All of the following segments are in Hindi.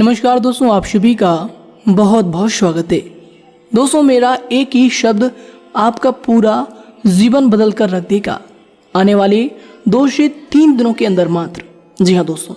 नमस्कार दोस्तों, आप सभी का बहुत बहुत स्वागत है। दोस्तों, मेरा एक ही शब्द आपका पूरा जीवन बदल कर रख देगा आने वाले 2 से 3 दिनों के अंदर मात्र। जी हाँ दोस्तों,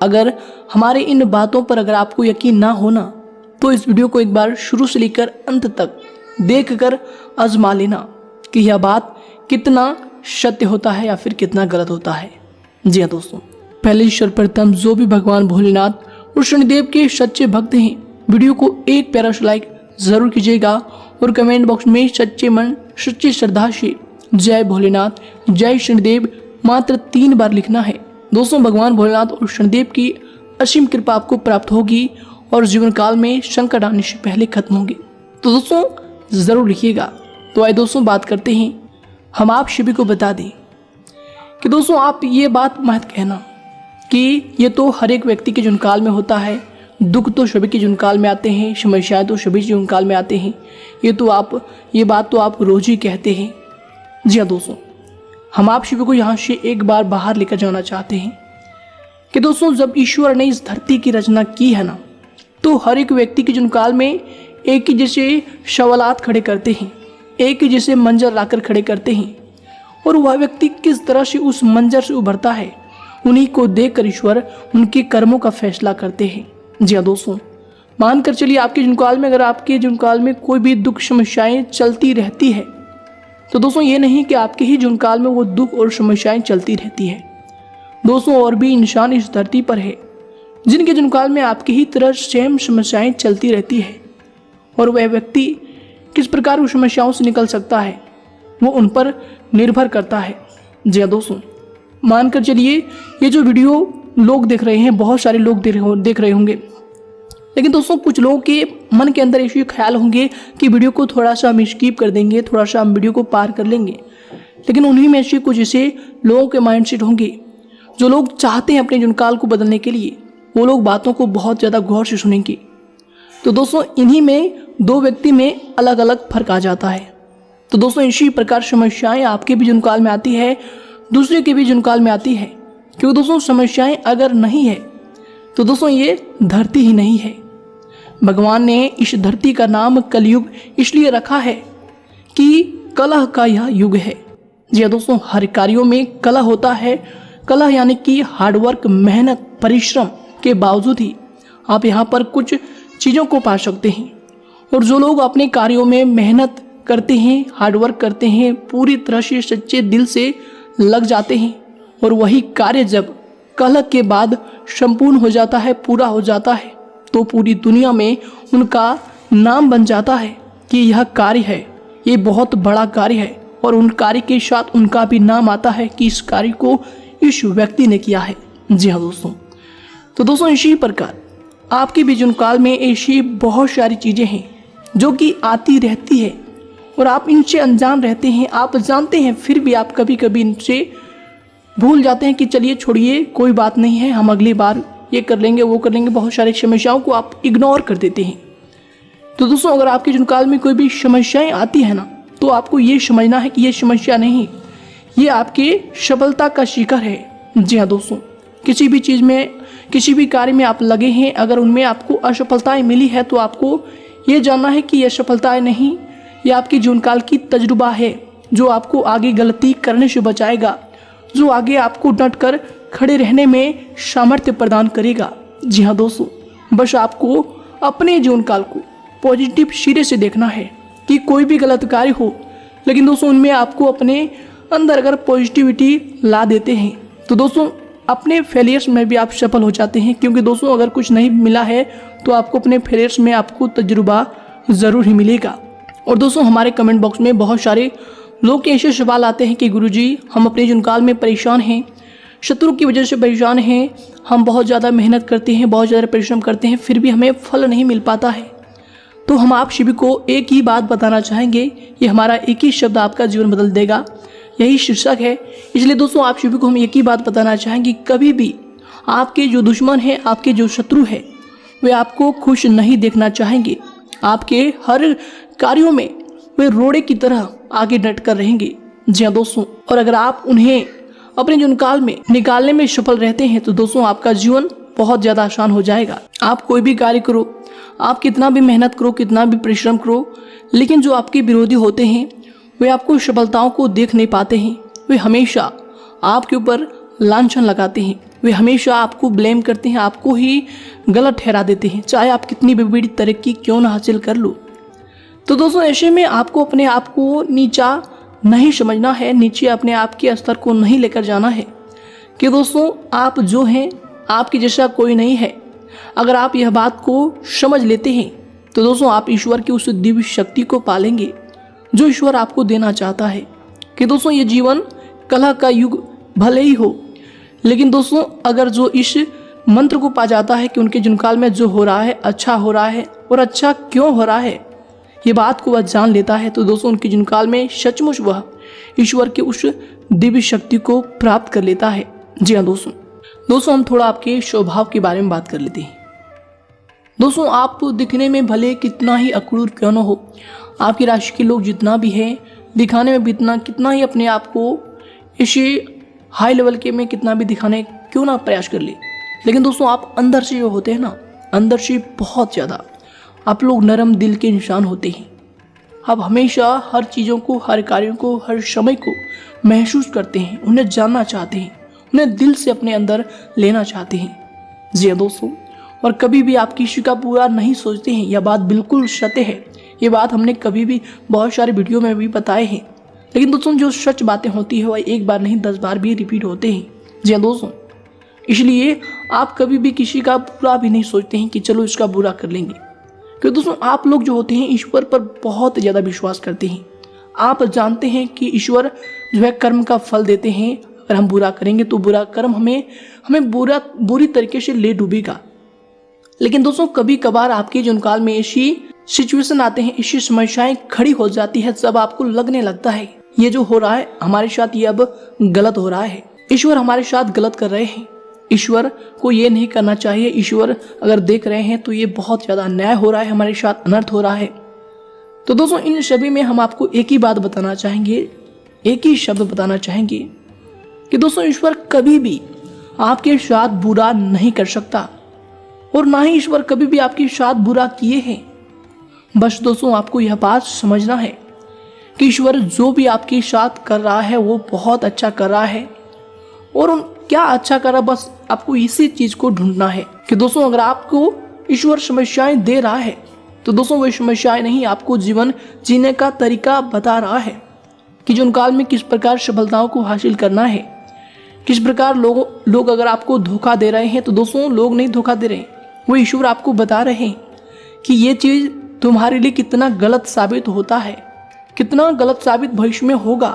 अगर हमारे इन बातों पर अगर आपको यकीन ना होना तो इस वीडियो को एक बार शुरू से लेकर अंत तक देख कर आजमा लेना कि यह बात कितना सत्य होता है या फिर कितना गलत होता है। जी हाँ दोस्तों, पहले सर्वप्रथम जो भी भगवान भोलेनाथ और शनिदेव के सच्चे भक्त हैं, वीडियो को एक प्यारा सा लाइक जरूर कीजिएगा और कमेंट बॉक्स में सच्चे मन सच्ची श्रद्धा से जय भोलेनाथ जय शनिदेव मात्र 3 बार लिखना है। दोस्तों, भगवान भोलेनाथ और शनिदेव की असीम कृपा आपको प्राप्त होगी और जीवन काल में संकट आने से पहले खत्म होंगे। तो दोस्तों जरूर लिखिएगा। तो आइए दोस्तों बात करते हैं। हम आप सभी को बता दें कि दोस्तों आप ये बात मत कहना कि ये तो हर एक व्यक्ति के जीवन काल में होता है, दुख तो सभी के जीवन काल में आते हैं, समस्याएं तो सभी जीवन काल में आते हैं, ये बात तो आप रोज ही कहते हैं। जी हाँ दोस्तों, हम आप सभी को यहाँ से एक बार बाहर लेकर जाना चाहते हैं कि दोस्तों जब ईश्वर ने इस धरती की रचना की है ना, तो हर एक व्यक्ति के जीवन काल में एक ही जैसे सवालात खड़े करते हैं, एक ही जैसे मंजर लाकर खड़े करते हैं और वह व्यक्ति किस तरह से उस मंजर से उभरता है, उन्हीं को देखकर ईश्वर उनके कर्मों का फैसला करते हैं। जी हाँ दोस्तों, मानकर चलिए आपके जीवन काल में अगर आपके जीवन काल में कोई भी दुख समस्याएं चलती रहती है तो दोस्तों ये नहीं कि आपके ही जीवन काल में वो दुख और समस्याएं चलती रहती है। दोस्तों और भी इंसान इस धरती पर है जिनके जीवन काल में आपकी ही तरह सेम समस्याएं चलती रहती है और वह व्यक्ति किस प्रकार उस समस्याओं से निकल सकता है वो उन पर निर्भर करता है। जी हाँ दोस्तों, मानकर चलिए ये जो वीडियो लोग देख रहे हैं, बहुत सारे लोग देख रहे होंगे, लेकिन दोस्तों कुछ लोगों के मन के अंदर ऐसे ख्याल होंगे कि वीडियो को थोड़ा सा हम स्किप कर देंगे, थोड़ा सा हम वीडियो को पार कर लेंगे। लेकिन उन्हीं में से कुछ ऐसे लोगों के माइंडसेट होंगे जो लोग चाहते हैं अपने जीवनकाल को बदलने के लिए, वो लोग बातों को बहुत ज़्यादा गौर से सुनेंगे। तो दोस्तों इन्हीं में 2 व्यक्ति में अलग अलग फर्क आ जाता है। तो दोस्तों इसी प्रकार समस्याएं आपके भी जीवनकाल में आती है, दूसरे के भी जीवनकाल में आती है, क्योंकि दोस्तों समस्याएं अगर नहीं है तो दोस्तों ये धरती ही नहीं है। भगवान ने इस धरती का नाम कलयुग इसलिए रखा है कि कलह का यह युग है। जी हाँ दोस्तों, हर कार्यों में कलह होता है। कलह यानी कि हार्डवर्क, मेहनत, परिश्रम के बावजूद ही आप यहाँ पर कुछ चीज़ों को पा सकते हैं। और जो लोग अपने कार्यों में मेहनत करते हैं, हार्डवर्क करते हैं, पूरी तरह से सच्चे दिल से लग जाते हैं और वही कार्य जब कलह के बाद संपूर्ण हो जाता है, पूरा हो जाता है, तो पूरी दुनिया में उनका नाम बन जाता है कि यह कार्य है, ये बहुत बड़ा कार्य है। और उन कार्य के साथ उनका भी नाम आता है कि इस कार्य को इस व्यक्ति ने किया है। जी हाँ दोस्तों, तो दोस्तों इसी प्रकार आपके भी जीवन काल में ऐसी बहुत सारी चीज़ें हैं जो कि आती रहती है और आप इनसे अनजान रहते हैं। आप जानते हैं फिर भी आप कभी कभी इनसे भूल जाते हैं कि चलिए छोड़िए, कोई बात नहीं है, हम अगली बार ये कर लेंगे, वो कर लेंगे। बहुत सारी समस्याओं को आप इग्नोर कर देते हैं। तो दोस्तों अगर आपके जीवन काल में कोई भी समस्याएं आती है ना, तो आपको ये समझना है कि ये समस्या नहीं, ये आपके सफलता का शिखर है। जी हाँ दोस्तों, किसी भी चीज़ में, किसी भी कार्य में आप लगे हैं, अगर उनमें आपको असफलताएं मिली है तो आपको ये जानना है कि ये असफलताएं नहीं, ये आपकी जीवन काल की तजुर्बा है जो आपको आगे गलती करने से बचाएगा, जो आगे आपको डट कर खड़े रहने में सामर्थ्य प्रदान करेगा। जी हाँ दोस्तों, बस आपको अपने जीवन काल को पॉजिटिव सिरे से देखना है कि कोई भी गलत कार्य हो, लेकिन दोस्तों उनमें आपको अपने अंदर अगर पॉजिटिविटी ला देते हैं तो दोस्तों अपने फेलियर्स में भी आप सफल हो जाते हैं। क्योंकि दोस्तों अगर कुछ नहीं मिला है तो आपको अपने फेलियर्स में आपको तजुर्बा ज़रूर ही मिलेगा। और दोस्तों हमारे कमेंट बॉक्स में बहुत सारे लोग के ऐसे सवाल आते हैं कि गुरुजी हम अपने जीवन काल में परेशान हैं, शत्रु की वजह से परेशान हैं, हम बहुत ज़्यादा मेहनत करते हैं, बहुत ज़्यादा परिश्रम करते हैं, फिर भी हमें फल नहीं मिल पाता है। तो हम आप सभी को एक ही बात बताना चाहेंगे, ये हमारा एक ही शब्द आपका जीवन बदल देगा, यही शीर्षक है। इसलिए दोस्तों आप सभी को हम एक ही बात बताना चाहेंगे, कभी भी आपके जो दुश्मन हैं, आपके जो शत्रु हैं, वे आपको खुश नहीं देखना चाहेंगे। आपके हर कार्यों में वे रोड़े की तरह आगे डट कर रहेंगे। जी हाँ दोस्तों, और अगर आप उन्हें अपने जीवन काल में निकालने में सफल रहते हैं तो दोस्तों आपका जीवन बहुत ज़्यादा आसान हो जाएगा। आप कोई भी कार्य करो, आप कितना भी मेहनत करो, कितना भी परिश्रम करो, लेकिन जो आपके विरोधी होते हैं वे आपको सफलताओं को देख नहीं पाते हैं। वे हमेशा आपके ऊपर लांछन लगाते हैं, वे हमेशा आपको ब्लेम करते हैं, आपको ही गलत ठहरा देते हैं, चाहे आप कितनी भी बड़ी तरक्की क्यों ना हासिल कर लो। तो दोस्तों ऐसे में आपको अपने आप को नीचा नहीं समझना है, नीचे अपने आप के स्तर को नहीं लेकर जाना है कि दोस्तों आप जो हैं आपके जैसा कोई नहीं है। अगर आप यह बात को समझ लेते हैं तो दोस्तों आप ईश्वर की उस दिव्य शक्ति को पालेंगे जो ईश्वर आपको देना चाहता है। कि दोस्तों ये जीवन कलह का युग भले ही हो, लेकिन दोस्तों अगर जो इस मंत्र को पा जाता है कि उनके जीवनकाल में जो हो रहा है अच्छा हो रहा है और अच्छा क्यों हो रहा है ये बात को वह जान लेता है, तो दोस्तों उनके जीवनकाल में सचमुच वह ईश्वर के उस दिव्य शक्ति को प्राप्त कर लेता है। जी हाँ दोस्तों हम थोड़ा आपके स्वभाव के बारे में बात कर लेते हैं। दोस्तों आप दिखने में भले कितना ही अक्रूर क्यों न हो, आपकी राशि के लोग जितना भी है दिखाने में भी कितना ही अपने आप को इसी हाई लेवल के में कितना भी दिखाने क्यों ना प्रयास कर ले, लेकिन दोस्तों आप अंदर से जो होते हैं ना, अंदर से बहुत ज़्यादा आप लोग नरम दिल के इंसान होते हैं। आप हमेशा हर चीज़ों को, हर कार्यों को, हर समय को महसूस करते हैं, उन्हें जानना चाहते हैं, उन्हें दिल से अपने अंदर लेना चाहते हैं। जी हाँ दोस्तों, और कभी भी आप किसी का बुरा नहीं सोचते हैं, यह बात बिल्कुल सत्य है। ये बात हमने कभी भी बहुत सारे वीडियो में भी बताए हैं, लेकिन दोस्तों जो सच बातें होती है वह एक बार नहीं 10 बार भी रिपीट होते हैं। जी हाँ दोस्तों, इसलिए आप कभी भी किसी का बुरा भी नहीं सोचते हैं कि चलो इसका बुरा कर लेंगे, क्योंकि दोस्तों आप लोग जो होते हैं ईश्वर पर बहुत ज़्यादा विश्वास करते हैं। आप जानते हैं कि ईश्वर जो है कर्म का फल देते हैं, अगर हम बुरा करेंगे तो बुरा कर्म हमें बुरी तरीके से ले डूबेगा। लेकिन दोस्तों कभी कभार आपके जीवनकाल में ऐसी सिचुएशन आते हैं, ऐसी समस्याएं खड़ी हो जाती है, जब आपको लगने लगता है ये जो हो रहा है हमारे साथ ये अब गलत हो रहा है, ईश्वर हमारे साथ गलत कर रहे हैं, ईश्वर को ये नहीं करना चाहिए, ईश्वर अगर देख रहे हैं तो ये बहुत ज़्यादा अन्याय हो रहा है, हमारे साथ अनर्थ हो रहा है। तो दोस्तों इन सभी में हम आपको एक ही बात बताना चाहेंगे, एक ही शब्द बताना चाहेंगे कि दोस्तों ईश्वर कभी भी आपके साथ बुरा नहीं कर सकता और ना ही ईश्वर कभी भी आपके साथ बुरा किए हैं। बस दोस्तों आपको यह बात समझना है कि ईश्वर जो भी आपके साथ कर रहा है वो बहुत अच्छा कर रहा है, और क्या अच्छा कर रहा है बस आपको इसी चीज को ढूंढना है कि दोस्तों अगर आपको ईश्वर समस्याएं दे रहा है तो दोस्तों वो समस्याएं नहीं, आपको जीवन जीने का तरीका बता रहा है कि जीवनकाल में किस प्रकार सफलताओं को हासिल करना है, किस प्रकार लोग अगर आपको धोखा दे रहे हैं तो दोस्तों लोग नहीं धोखा दे रहे, वो ईश्वर आपको बता रहे हैं कि ये चीज़ तुम्हारे लिए कितना गलत साबित होता है, कितना गलत साबित भविष्य में होगा।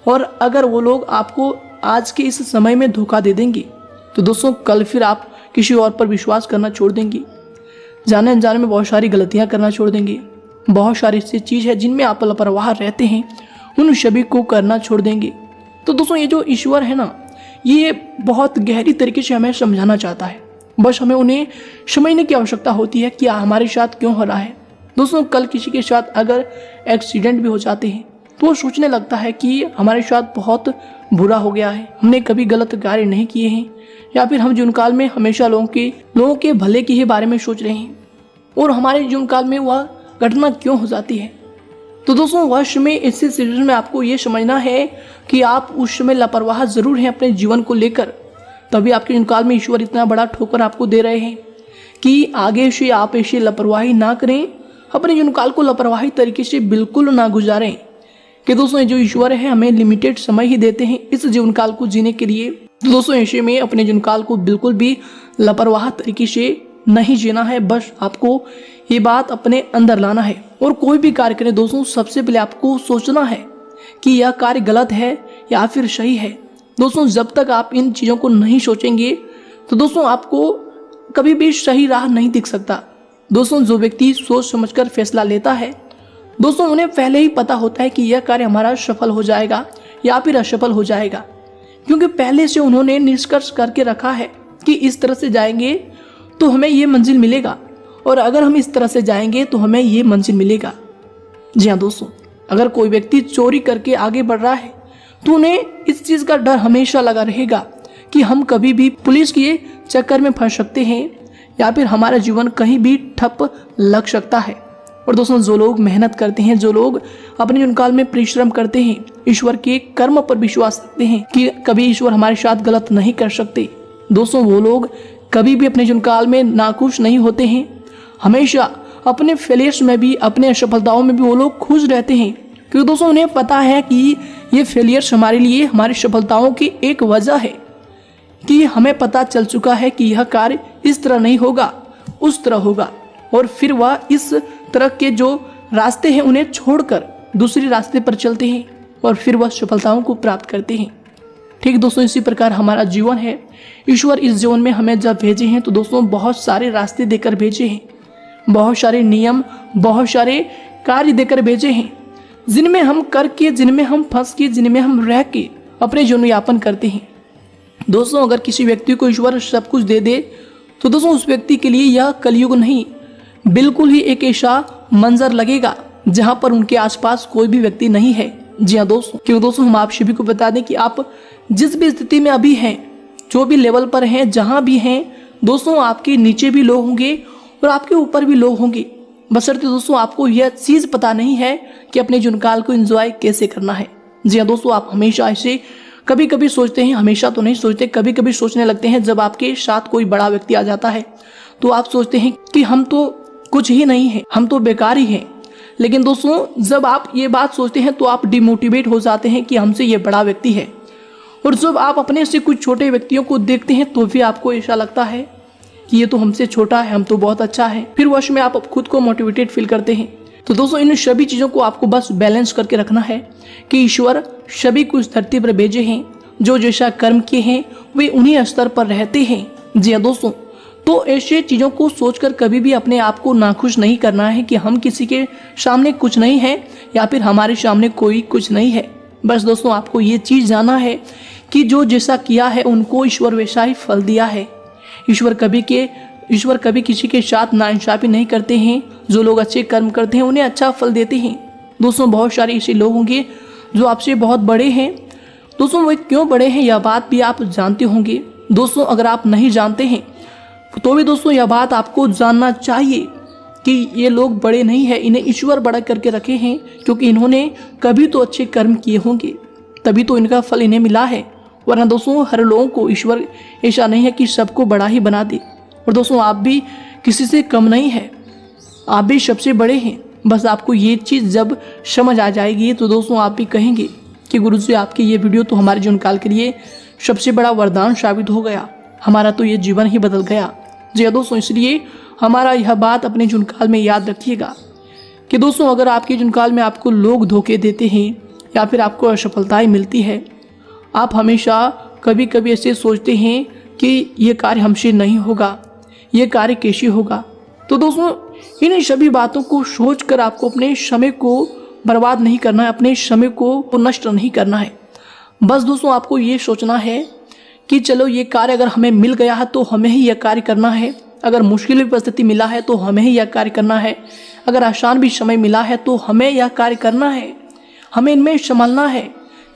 और अगर वो लोग आपको आज के इस समय में धोखा दे देंगे तो दोस्तों कल फिर आप किसी और पर विश्वास करना छोड़ देंगे, जाने अनजाने में बहुत सारी गलतियां करना छोड़ देंगे, बहुत सारी ऐसी चीज़ है जिनमें आप लापरवाह रहते हैं उन सभी को करना छोड़ देंगे। तो दोस्तों ये जो ईश्वर है ना, ये बहुत गहरी तरीके से हमें समझाना चाहता है, बस हमें उन्हें समझने की आवश्यकता होती है कि हमारे साथ क्यों हो रहा है। दोस्तों कल किसी के साथ अगर एक्सीडेंट भी हो जाते हैं तो वो सोचने लगता है कि हमारे साथ बहुत बुरा हो गया है, हमने कभी गलत कार्य नहीं किए हैं, या फिर हम जीवनकाल में हमेशा लोगों के भले के ही बारे में सोच रहे हैं और हमारे जीवनकाल में वह घटना क्यों हो जाती है। तो दोस्तों वह समय ऐसे सिचुएशन में आपको ये समझना है कि आप उस समय लापरवाह जरूर हैं अपने जीवन को लेकर, तभी आपके जीवनकाल में ईश्वर इतना बड़ा ठोकर आपको दे रहे हैं कि आगे से आप ऐसी लापरवाही ना करें, अपने जीवनकाल को लापरवाही तरीके से बिल्कुल ना गुजारें। कि दोस्तों जो ईश्वर है हमें लिमिटेड समय ही देते हैं इस जीवनकाल को जीने के लिए। तो दोस्तों ऐसे में अपने जीवनकाल को बिल्कुल भी लापरवाह तरीके से नहीं जीना है, बस आपको ये बात अपने अंदर लाना है। और कोई भी कार्य करें दोस्तों सबसे पहले आपको सोचना है कि यह कार्य गलत है या फिर सही है। दोस्तों जब तक आप इन चीज़ों को नहीं सोचेंगे तो दोस्तों आपको कभी भी सही राह नहीं दिख सकता। दोस्तों जो व्यक्ति सोच समझकर फैसला लेता है दोस्तों उन्हें पहले ही पता होता है कि यह कार्य हमारा सफल हो जाएगा या फिर असफल हो जाएगा, क्योंकि पहले से उन्होंने निष्कर्ष करके रखा है कि इस तरह से जाएंगे तो हमें ये मंजिल मिलेगा और अगर हम इस तरह से जाएंगे तो हमें ये मंजिल मिलेगा। जी हाँ दोस्तों, अगर कोई व्यक्ति चोरी करके आगे बढ़ रहा है तो उन्हें इस चीज़ का डर हमेशा लगा रहेगा कि हम कभी भी पुलिस के चक्कर में फंस सकते हैं या फिर हमारा जीवन कहीं भी ठप लग सकता है। और दोस्तों जो लोग मेहनत करते हैं, जो लोग अपने जीवन काल में परिश्रम करते हैं, ईश्वर के कर्म पर विश्वास रखते हैं कि कभी ईश्वर हमारे साथ गलत नहीं कर सकते, दोस्तों वो लोग कभी भी अपने जीवन काल में नाखुश नहीं होते हैं। हमेशा अपने फेलियर्स में भी, अपने असफलताओं में भी वो लोग खुश रहते हैं, क्योंकि दोस्तों उन्हें पता है कि ये फेलियर्स हमारे लिए, हमारी सफलताओं की एक वजह है कि हमें पता चल चुका है कि यह कार्य इस तरह नहीं होगा, उस तरह होगा, और फिर वह इस तरह के जो रास्ते हैं उन्हें छोड़कर दूसरे रास्ते पर चलते हैं और फिर वह सफलताओं को प्राप्त करते हैं। ठीक दोस्तों, इसी प्रकार हमारा जीवन है। ईश्वर इस जीवन में हमें जब भेजे हैं तो दोस्तों बहुत सारे रास्ते देकर भेजे हैं, बहुत सारे नियम, बहुत सारे कार्य देकर भेजे हैं, जिनमें हम करके, जिनमें हम फंस के, जिनमें हम रह के अपने जीवन यापन करते हैं। दोस्तों अगर किसी व्यक्ति को ईश्वर सब कुछ दे दे तो दोस्तों उस व्यक्ति के लिए यह कलयुग नहीं, बिल्कुल ही एक ऐसा मंजर लगेगा जहां पर उनके आसपास कोई भी व्यक्ति नहीं है। जी हाँ दोस्तों, क्योंकि दोस्तों हम आप सभी को बता दें कि आप जिस भी स्थिति में अभी हैं, जो भी लेवल पर हैं, जहां भी हैं, दोस्तों आपके नीचे भी लोग होंगे और आपके ऊपर भी लोग होंगे, बशर्ते दोस्तों आपको यह चीज पता नहीं है कि अपने जीवन काल को एंजॉय कैसे करना है। जी हाँ दोस्तों, आप हमेशा ऐसे कभी कभी सोचते हैं, हमेशा तो नहीं सोचते, कभी कभी सोचने लगते हैं जब आपके साथ कोई बड़ा व्यक्ति आ जाता है तो आप सोचते हैं कि हम तो कुछ ही नहीं है, हम तो बेकार ही हैं। लेकिन दोस्तों जब आप ये बात सोचते हैं तो आप डिमोटिवेट हो जाते हैं कि हमसे ये बड़ा व्यक्ति है, और जब आप अपने से कुछ छोटे व्यक्तियों को देखते हैं तो भी आपको ऐसा लगता है कि ये तो हमसे छोटा है, हम तो बहुत अच्छा है। फिर वश में आप खुद को मोटिवेटेड फील करते हैं। तो दोस्तों इन सभी चीज़ों को आपको बस बैलेंस करके रखना है कि ईश्वर सभी को इस धरती पर भेजे हैं, जो जैसा कर्म किए हैं वे उन्हीं स्तर पर रहते हैं। जी हाँ दोस्तों, तो ऐसे चीज़ों को सोचकर कभी भी अपने आप को नाखुश नहीं करना है कि हम किसी के सामने कुछ नहीं है या फिर हमारे सामने कोई कुछ नहीं है। बस दोस्तों आपको ये चीज़ जानना है कि जो जैसा किया है उनको ईश्वर वैसा ही फल दिया है। ईश्वर कभी किसी के साथ नाइंसाफी नहीं करते हैं। जो लोग अच्छे कर्म करते हैं उन्हें अच्छा फल देते हैं। दोस्तों बहुत सारे ऐसे लोग होंगे जो आपसे बहुत बड़े हैं। दोस्तों वे क्यों बड़े हैं यह बात भी आप जानते होंगे। दोस्तों अगर आप नहीं जानते हैं तो भी दोस्तों यह बात आपको जानना चाहिए कि ये लोग बड़े नहीं है, इन्हें ईश्वर बड़ा करके रखे हैं, क्योंकि इन्होंने कभी तो अच्छे कर्म किए होंगे, तभी तो इनका फल इन्हें मिला है। वरना दोस्तों हर लोगों को ईश्वर ऐसा नहीं है कि सबको बड़ा ही बना दे। और दोस्तों आप भी किसी से कम नहीं है, आप भी सबसे बड़े हैं। बस आपको ये चीज़ जब समझ आ जाएगी तो दोस्तों आप भी कहेंगे कि गुरुजी आपकी ये वीडियो तो हमारे जीवन काल के लिए सबसे बड़ा वरदान साबित हो गया, हमारा तो ये जीवन ही बदल गया। जी दोस्तों, इसलिए हमारा यह बात अपने जीवन काल में याद रखिएगा कि दोस्तों अगर आपके जीवन काल में आपको लोग धोखे देते हैं या फिर आपको असफलताएं मिलती है, आप हमेशा कभी कभी ऐसे सोचते हैं कि ये कार्य हमसे नहीं होगा, ये कार्य कैसे होगा। तो दोस्तों इन सभी बातों को सोचकर आपको अपने समय को बर्बाद नहीं करना है, अपने समय को नष्ट नहीं करना है। बस दोस्तों आपको ये सोचना है कि चलो ये कार्य अगर हमें मिल गया है तो हमें ही यह कार्य करना है, अगर मुश्किल भी परिस्थिति मिला है तो हमें ही यह कार्य करना है, अगर आसान भी समय मिला है तो हमें यह कार्य करना है, हमें इनमें संभालना है।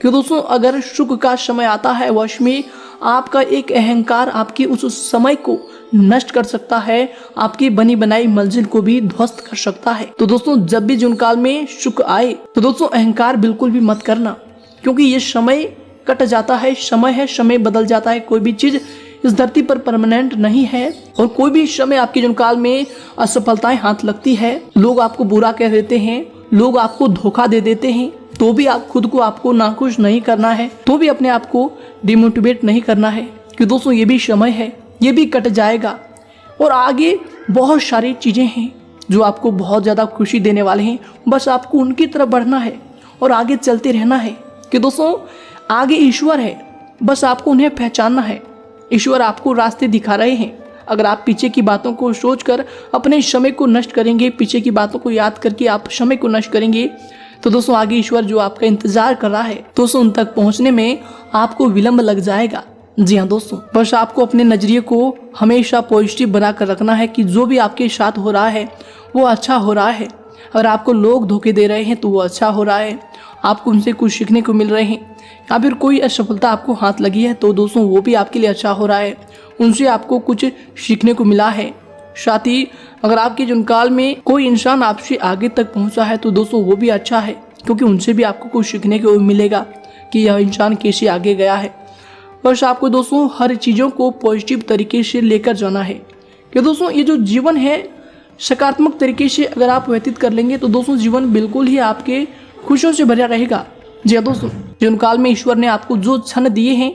क्योंकि दोस्तों अगर सुख का समय आता है वश में आपका एक अहंकार आपकी उस समय को नष्ट कर सकता है, आपकी बनी बनाई मंजिल को भी ध्वस्त कर सकता है। तो दोस्तों जब भी जीवन काल में सुख आए तो दोस्तों अहंकार बिल्कुल भी मत करना, क्योंकि ये समय कट जाता है, समय है, समय बदल जाता है। कोई भी चीज इस धरती पर परमानेंट नहीं है और कोई भी समय आपके जीवन काल में असफलताएं हाथ लगती है, लोग आपको बुरा कह देते हैं, लोग आपको धोखा दे देते हैं, तो भी आप खुद को आपको नाखुश नहीं करना है, तो भी अपने आप को डिमोटिवेट नहीं करना है कि दोस्तों ये भी समय है, ये भी कट जाएगा और आगे बहुत सारी चीज़ें हैं जो आपको बहुत ज़्यादा खुशी देने वाले हैं। बस आपको उनकी तरफ बढ़ना है और आगे चलते रहना है कि दोस्तों आगे ईश्वर है, बस आपको उन्हें पहचानना है। ईश्वर आपको रास्ते दिखा रहे हैं। अगर आप पीछे की बातों को सोचकर अपने समय को नष्ट करेंगे, पीछे की बातों को याद करके आप समय को नष्ट करेंगे, तो दोस्तों आगे ईश्वर जो आपका इंतजार कर रहा है दोस्तों उन तक पहुंचने में आपको विलंब लग जाएगा। जी हाँ दोस्तों, बस आपको अपने नजरिए को हमेशा पॉजिटिव बनाकर रखना है कि जो भी आपके साथ हो रहा है वो अच्छा हो रहा है। अगर आपको लोग धोखे दे रहे हैं तो वो अच्छा हो रहा है, आपको उनसे कुछ सीखने को मिल रहे हैं, या फिर कोई असफलता आपको हाथ लगी है तो दोस्तों वो भी आपके लिए अच्छा हो रहा है, उनसे आपको कुछ सीखने को मिला है। साथ ही अगर आपके जीवन काल में कोई इंसान आपसे आगे तक पहुंचा है तो दोस्तों वो भी अच्छा है, क्योंकि उनसे भी आपको कुछ सीखने को मिलेगा कि यह इंसान कैसे आगे गया है। बस आपको दोस्तों हर चीज़ों को पॉजिटिव तरीके से लेकर जाना है कि दोस्तों ये जो जीवन है सकारात्मक तरीके से अगर आप व्यतीत कर लेंगे तो दोस्तों जीवन बिल्कुल ही आपके खुशियों से भरा रहेगा। जी हाँ दोस्तों, जीवन काल में ईश्वर ने आपको जो क्षण दिए हैं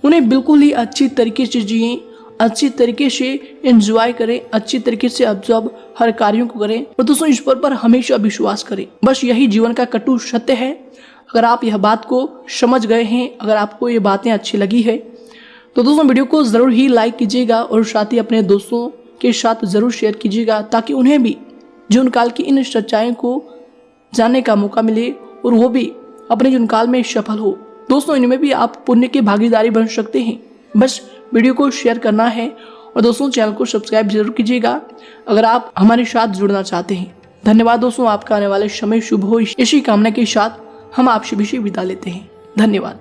उन्हें बिल्कुल ही अच्छी तरीके से जिए, अच्छी तरीके से एंजॉय करें, अच्छी तरीके से ऑब्जर्व हर कार्यों को करें और दोस्तों ईश्वर पर हमेशा विश्वास करें। बस यही जीवन का कटु सत्य है। अगर आप यह बात को समझ गए हैं, अगर आपको ये बातें अच्छी लगी है तो दोस्तों वीडियो को ज़रूर ही लाइक कीजिएगा और साथ ही अपने दोस्तों के साथ ज़रूर शेयर कीजिएगा, ताकि उन्हें भी जीवन काल की इन सच्चाइयों को जानने का मौका मिले और वो भी अपने जीवन काल में सफल हो। दोस्तों इनमें भी आप पुण्य की भागीदारी बन सकते हैं। बस वीडियो को शेयर करना है और दोस्तों चैनल को सब्सक्राइब जरूर कीजिएगा अगर आप हमारे साथ जुड़ना चाहते हैं। धन्यवाद दोस्तों, आपका आने वाले समय शुभ हो, इसी कामना के साथ हम आपसे भी विदा लेते हैं। धन्यवाद।